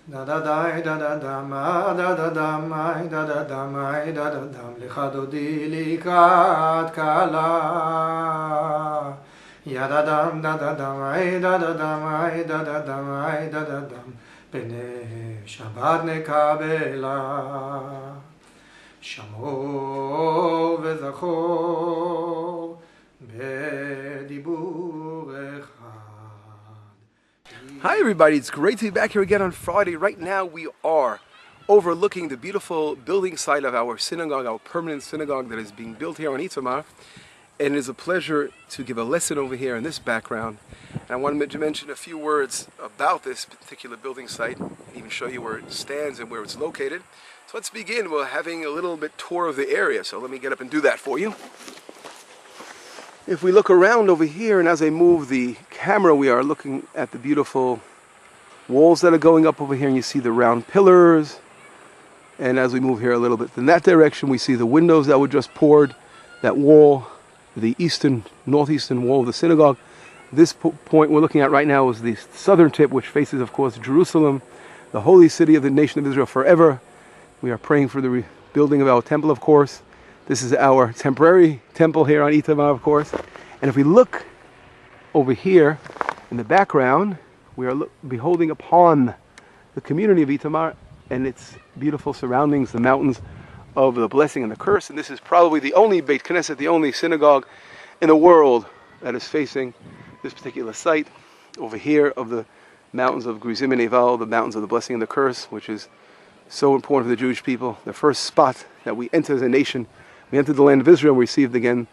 da da da da da da ma da da da ma da da da ma da da da lichadodi likat kala ya da da da ma da da da ma da da da ma da da da bene shabbat nekabela shamo vezachor bedibur echad. Hi everybody, it's great to be back here again on Friday. Right now we are overlooking the beautiful building site of our synagogue, our permanent synagogue that is being built here on Itamar. And it is a pleasure to give a lesson over here in this background. And I wanted to mention a few words about this particular building site, and even show you where it stands and where it's located. So let's begin. We're having a little bit tour of the area, so let me get up and do that for you. If we look around over here, and as I move the camera, we are looking at the beautiful walls that are going up over here, and you see the round pillars. And as we move here a little bit in that direction, we see the windows that were just poured, that wall, the northeastern wall of the synagogue. This point we're looking at right now is the southern tip, which faces, of course, Jerusalem, the holy city of the nation of Israel forever. We are praying for the rebuilding of our temple, of course. This is our temporary temple here on Itamar, of course. And if we look over here in the background, we are beholding upon the community of Itamar and its beautiful surroundings, the mountains of the blessing and the curse. And this is probably the only Beit Knesset, the only synagogue in the world that is facing this particular site over here of the mountains of Grizim and Eval, the mountains of the blessing and the curse, which is so important for the Jewish people. The first spot that we enter as a nation, we entered the land of Israel, we received again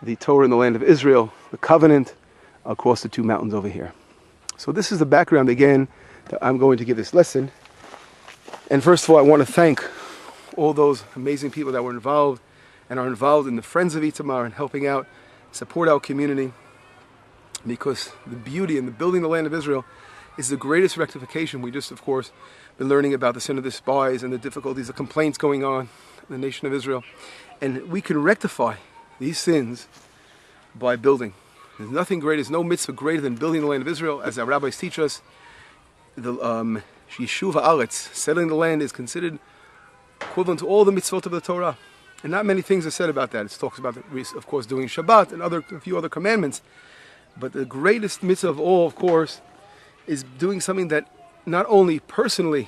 the Torah in the land of Israel, the covenant across the two mountains over here. So this is the background again that I'm going to give this lesson. And first of all, I want to thank all those amazing people that were involved and are involved in the Friends of Itamar and helping out, support our community, because the beauty in the building the land of Israel is the greatest rectification. We just, of course, been learning about the sin of the spies and the difficulties, the complaints going on in the nation of Israel. And we can rectify these sins by building. There's nothing greater, there's no mitzvah greater than building the land of Israel. As our rabbis teach us, the Yishuv Haaretz, settling the land, is considered equivalent to all the mitzvot of the Torah. And not many things are said about that. It talks about, of course, doing Shabbat and a few other commandments. But the greatest mitzvah of all, of course, is doing something that not only personally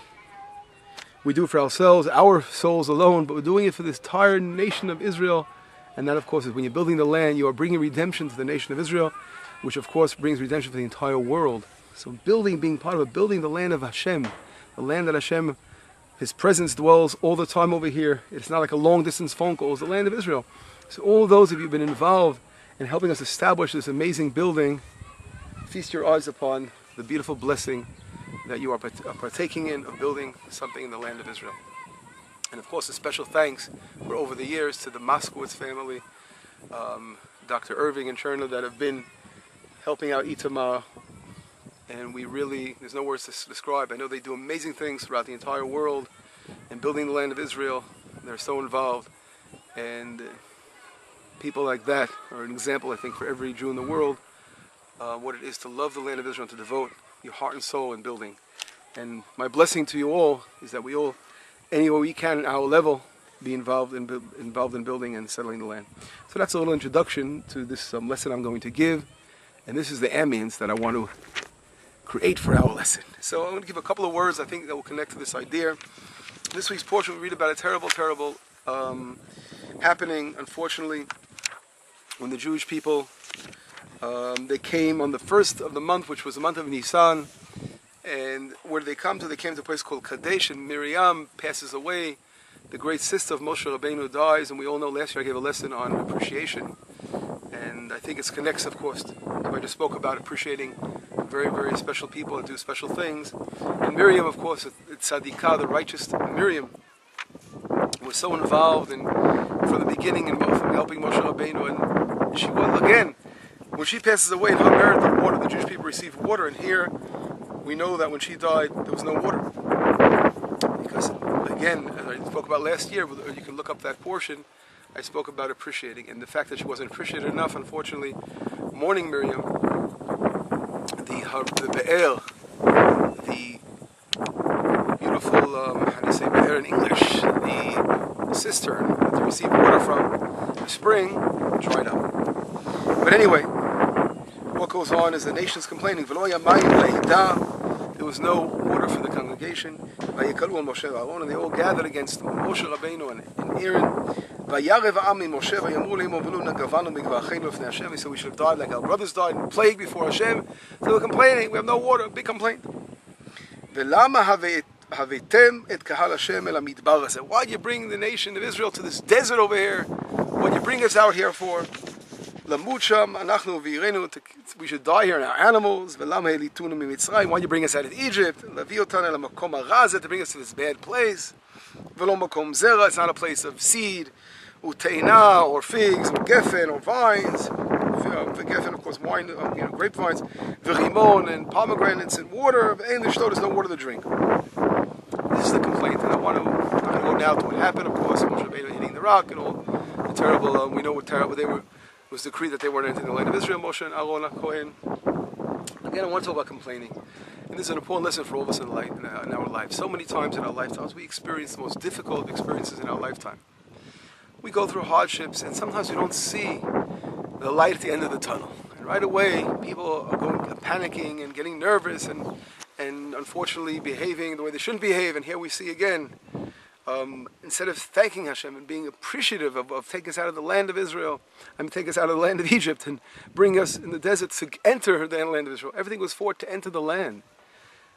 we do for ourselves, our souls alone, but we're doing it for this entire nation of Israel. And that, of course, is when you're building the land, you are bringing redemption to the nation of Israel, which, of course, brings redemption for the entire world. So building, being part of it, building the land of Hashem, the land that Hashem, His presence dwells all the time over here. It's not like a long-distance phone call. It's the land of Israel. So all those of you who have been involved in helping us establish this amazing building, feast your eyes upon the beautiful blessing that you are partaking in of building something in the land of Israel. And of course, a special thanks for over the years to the Moskowitz family, Dr. Irving and Cherna, that have been helping out Itamar. And we really, there's no words to describe. I know they do amazing things throughout the entire world in building the land of Israel. They're so involved. And people like that are an example, I think, for every Jew in the world, what it is to love the land of Israel and to devote your heart and soul in building. And my blessing to you all is that we all, anywhere we can at our level, be involved in building and settling the land. So that's a little introduction to this lesson I'm going to give. And this is the ambience that I want to create for our lesson. So I'm going to give a couple of words I think that will connect to this idea. This week's portion we read about a terrible happening, unfortunately, when the Jewish people, they came on the first of the month, which was the month of Nisan. And where did they come to? They came to a place called Kadesh, and Miriam passes away. The great sister of Moshe Rabbeinu dies, and we all know last year I gave a lesson on appreciation. And I think it connects, of course, to what I just spoke about, appreciating very, very special people that do special things. And Miriam, of course, Tzadikah, the righteous Miriam, was so involved from the beginning in helping Moshe Rabbeinu. And she was, again, when she passes away in her merit, the water, the Jewish people receive water. And here, we know that when she died, there was no water. Because, again, as I spoke about last year, you can look up that portion, I spoke about appreciating. And the fact that she wasn't appreciated enough, unfortunately, mourning Miriam, the Be'er, the spring, dried up. But anyway, what goes on is the nation's complaining. There was no water for the congregation. And they all gathered against Moshe Rabbeinu and Aaron. So we should have died like our brothers died in plague before Hashem. So we're complaining, we have no water, big complaint. Why do you bring the nation of Israel to this desert over here? What do you bring us out here for? We should die here in our animals. Why do you bring us out of Egypt? To bring us to this bad place. It's not a place of seed, or figs, or geffen, or vines. Geffen, of course, wine, grapevines, rimon, and pomegranates, and water. There's no water to drink. This is the complaint, and I'm going to go now to what happened. Of course, Moshe Rabbeinu hitting the rock, and all the terrible. We know what terrible they were. It was decreed that they weren't entering the land of Israel. Moshe and Aaron Kohen. Again, I want to talk about complaining, and this is an important lesson for all of us in our life. So many times in our lifetimes, we experience the most difficult experiences in our lifetime. We go through hardships, and sometimes we don't see the light at the end of the tunnel. And right away, people are panicking and getting nervous, and unfortunately behaving the way they shouldn't behave. And here we see again, instead of thanking Hashem and being appreciative of taking us out of the land of Israel, take us out of the land of Egypt and bring us in the desert to enter the land of Israel. Everything was for to enter the land.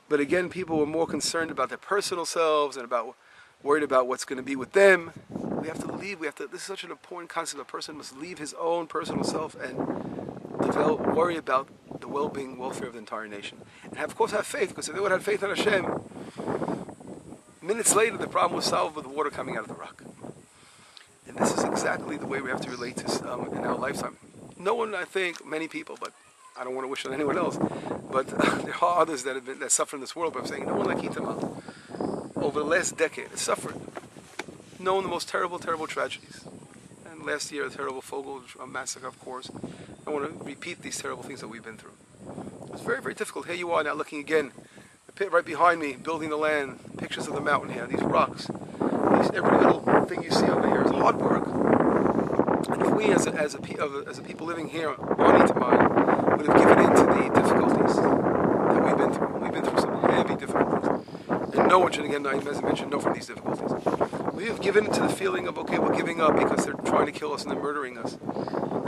But again, people were more concerned about their personal selves and worried about what's going to be with them. We have to leave. This is such an important concept. A person must leave his own personal self and worry about the well-being, welfare of the entire nation. And of course have faith, because if they would have faith in Hashem, minutes later the problem was solved with the water coming out of the rock. And this is exactly the way we have to relate to in our lifetime. No one, I think, many people, but I don't want to wish on anyone else, but there are others that suffer in this world, but I'm saying no one like Itamar over the last decade has suffered. Known the most terrible, terrible tragedies. And last year, a terrible Fogel massacre, of course. I want to repeat these terrible things that we've been through. It's very, very difficult. Here you are now looking again, the pit right behind me, building the land, pictures of the mountain here, these rocks. Every little thing you see over here is hard work. And if we, as a people living here on Itamar, would have given in to the difficulties that we've been through some heavy difficulties. And no one should, again, as I mentioned, know from these difficulties. We have given into the feeling of, okay, we're giving up because they're trying to kill us and they're murdering us.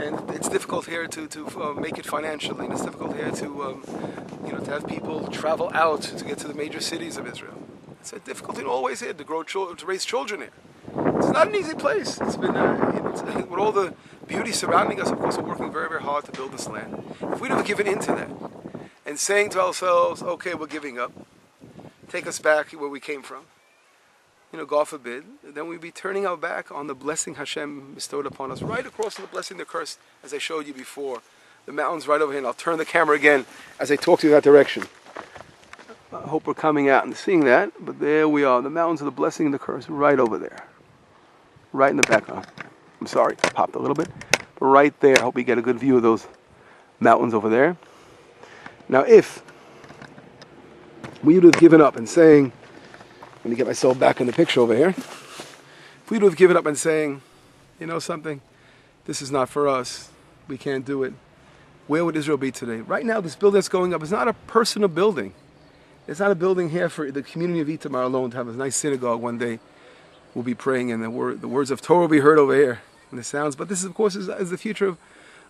And it's difficult here to make it financially, and it's difficult here to have people travel out to get to the major cities of Israel. It's a difficulty always here to raise children here. It's not an easy place. It's been with all the beauty surrounding us. Of course, we're working very, very hard to build this land. If we'd have given into that and saying to ourselves, okay, we're giving up, take us back where we came from, God forbid, then we'd be turning our back on the blessing Hashem bestowed upon us, right across from the blessing, the curse, as I showed you before. The mountains right over here, and I'll turn the camera again as I talk to you in that direction. I hope we're coming out and seeing that, but there we are, the mountains of the blessing and the curse, right over there. Right in the background. I'm sorry, I popped a little bit, but right there, I hope we get a good view of those mountains over there. Now if we would have given up and saying, let me get myself back in the picture over here. If we would have given up and saying, something, this is not for us, we can't do it, where would Israel be today? Right now, this building that's going up is not a personal building. It's not a building here for the community of Itamar alone to have a nice synagogue one day. We'll be praying and the words of Torah will be heard over here. And the sounds, but this, of course, is the future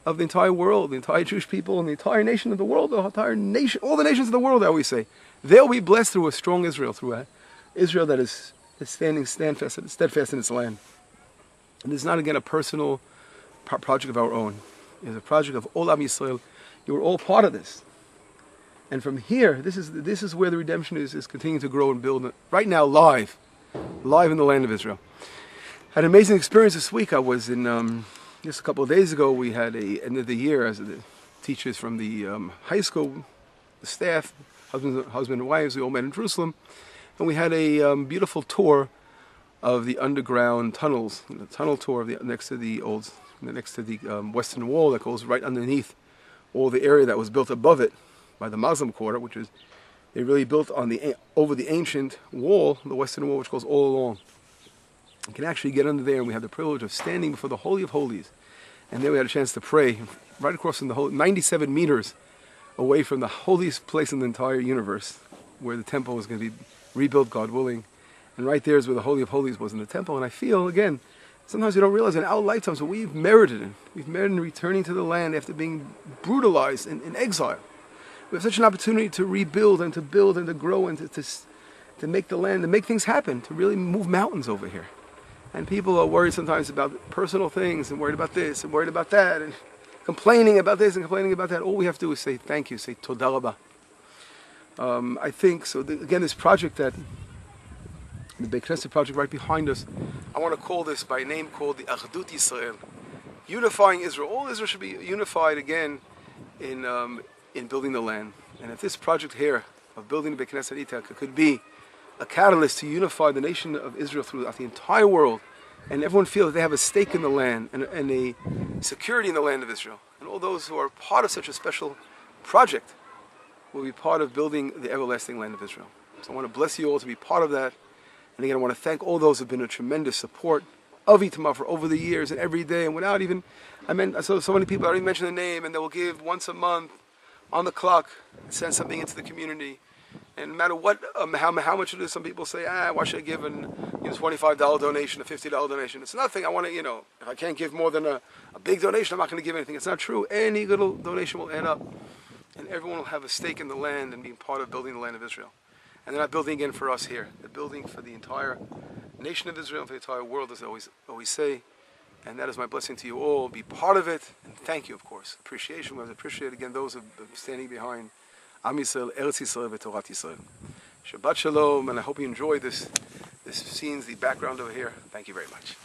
of the entire world, the entire Jewish people, and the entire nation of the world, the entire nation, all the nations of the world, I always say. They'll be blessed through a strong Israel, through Israel that is steadfast in its land. And it's not, again, a personal project of our own. It's a project of all Am Yisrael. You are all part of this. And from here, this is where the redemption is continuing to grow and build. Right now, live in the land of Israel. Had an amazing experience this week. I was in, just a couple of days ago, we had end of the year as the teachers from the high school, the staff, husband and wives, we all met in Jerusalem. And we had a beautiful tour of the underground tunnels, the tunnel tour of next to the Western Wall that goes right underneath all the area that was built above it by the Muslim quarter, which is they really built on over the ancient wall, the Western Wall, which goes all along. You can actually get under there, and we have the privilege of standing before the Holy of Holies. And then we had a chance to pray right across from the whole 97 meters away from the holiest place in the entire universe, where the temple was going to be rebuilt, God willing. And right there is where the Holy of Holies was in the temple. And I feel, again, sometimes we don't realize in our lifetimes what we've merited it. We've merited in returning to the land after being brutalized in exile. We have such an opportunity to rebuild and to build and to grow and to make the land, to make things happen, to really move mountains over here. And people are worried sometimes about personal things and worried about this and worried about that and complaining about this and complaining about that. All we have to do is say thank you, say toda rabba. I think, so again, this project that, the Beit Knesset project right behind us, I want to call this by a name called the Achdut Yisrael. Unifying Israel. All Israel should be unified again in building the land. And if this project here of building the Beit Knesset Itaka could be a catalyst to unify the nation of Israel throughout the entire world, and everyone feel that they have a stake in the land and a security in the land of Israel, and all those who are part of such a special project will be part of building the everlasting land of Israel. So I want to bless you all to be part of that. And again, I want to thank all those who have been a tremendous support of Itamar for over the years and every day, and without even, I saw so many people, I don't even mention the name, and they will give once a month on the clock and send something into the community. And no matter what, how much it is, some people say, why should I give a $25 donation, a $50 donation? It's nothing. I want to, if I can't give more than a big donation, I'm not going to give anything. It's not true. Any little donation will add up. And everyone will have a stake in the land and being part of building the land of Israel. And they're not building again for us here. They're building for the entire nation of Israel, for the entire world, as I always say. And that is my blessing to you all. Be part of it. And thank you, of course. Appreciation. We appreciate, again, those who are standing behind Am Yisrael, Eretz Yisrael, V'Torat Yisrael. Shabbat Shalom, and I hope you enjoy this scenes, the background over here. Thank you very much.